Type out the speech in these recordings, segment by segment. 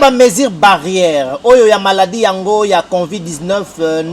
ba mesure barrière oyo ya maladie yango ya COVID-19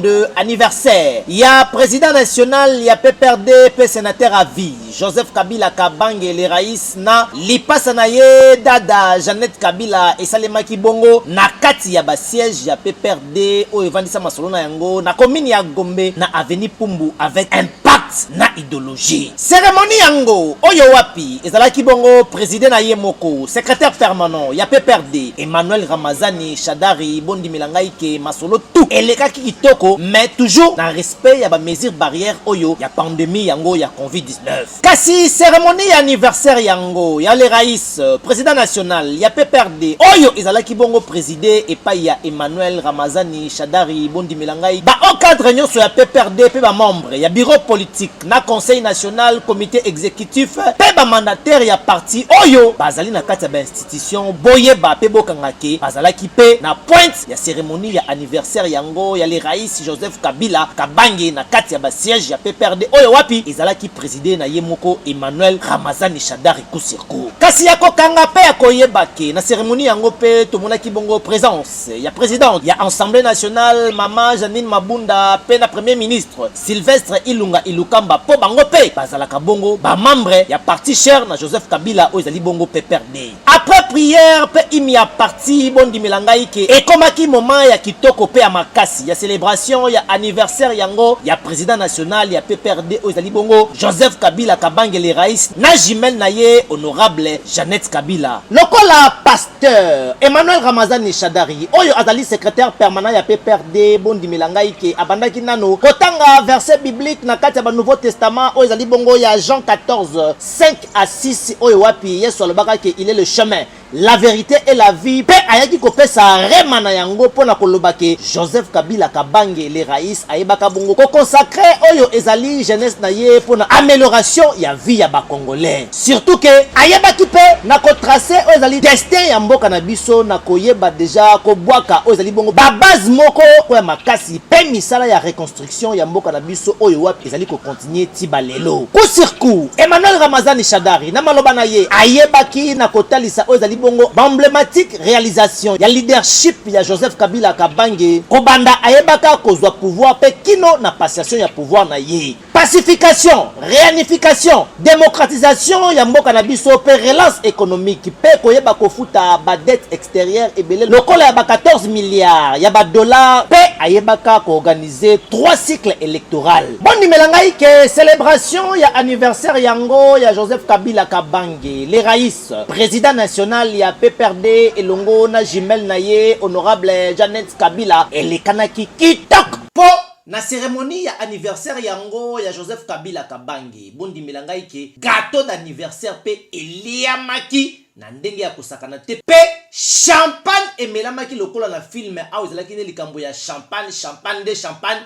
de anniversaire ya président national ya PPRD pe sénateur à vie Joseph Kabila Kabange le rais na lipasa na ye dada Jeannette Kabila esalemaki bongo na kati ya ba siège ya PPRD oyo evandisa masolo na yango na commune ya Gombe na avenue Pumbu avec impact na idéologie. Cérémonie yango oyo wapi ezalaki bongo président na ye moko secrétaire permanent ya PPRD Emmanuel Ramazani Shadari bondi milangai ke masolo tout elekaki kitoko mais toujours dans respect ya ba mesure barrière oyo ya pandémie yango ya COVID-19. Kasi cérémonie anniversaire yango ya le rais président national ya PPRD oyo ezalaki bongo présidé et pa ya Emmanuel Ramazani Shadari bondi milangai ba encadre nyonso ya PPRD pe ba membre ya bureau politique na conseil national comité exécutif pe ba mandataire ya parti oyo bazali na kati ya ba institution boyeba pe bokangaki bazalaki pe na pointe ya cérémonie ya anniversaire yango ya le rais Joseph Kabila Kabange na kati ya ba siège ya PPRD oyo wapi ezalaki présidé na ye moko Emmanuel Ramazani Shadari Kusirko. Kasi yako kanga pe ya koyebake na cérémonie yango pe tomonaki bongo présence ya présidente ya Assemblée nationale Mama Janine Mabunda pe na premier ministre Sylvestre Ilunga Ilukamba po bango pe bazalaka bongo ba membre ya parti cher na Joseph Kabila oyo ezali bongo PPRD. Après prière pe imi ya parti bondi milangai ke ekomaki moment ya kitoko pe ya makasi ya célébration ya anniversaire yango ya président national ya PPRD oyo ezali bongo Joseph Kabila Kabange le rais na jumelle na ye honorable Jeannette Kabila. Lokola pasteur Emmanuel Ramazani Shadari oyo azali secrétaire permanent ya PPRD bondi milangai ke abandaki nano kotanga verset biblique na kati ya ba Nouveau Testament oyo ezali bongo ya Jean 14 5 à 6 oyo wapi Yesu alobaka ke il est le chemin la vérité et la vie pe ayaki kopesa rema na yango pona kolobake Joseph Kabila Kabange le rais ayebaka bongo ko consacrer oyo ezali jeunesse na ye pona amélioration ya vie ya ba congolais surtout que ayebaki pe na ko tracer oyo ezali destin ya mboka na biso na koyeba déjà ko bwaka oyo ezali bongo ba base moko oyo makasi pe misala ya reconstruction ya mboka na biso oyo wapi ezali ko continuer tiba lelo kusirku Emmanuel Ramazani Shadari na maloba na ye ayebaki na kotalisa oyo ezali bongo emblématique réalisation ya leadership ya Joseph Kabila Kabange kobanda ayebaka kozwa pouvoir pe kino na passation ya pouvoir na ye pacification réunification démocratisation ya mboka na biso pe relance économique pe koyeba kofuta ba dette extérieure ebele lokola ya ba 14 milliards ya ba dollars pe ayebaka ko organiser 3 cycles électoraux. Bon nimelangai ke célébration ya anniversaire yango ya Joseph Kabila Kabange le rais président national ya PPRD elongo na jumelle na ye honorable Jeannette Kabila elekanaki kitoko po na cérémonie ya anniversaire yango ya Joseph Kabila Kabange bondi milangai ke gâteau d'anniversaire pe eliamaki na ndenge ya kosakana te pe champagne emelamaki lokola na film au ezalaki ne likambo ya champagne de champagne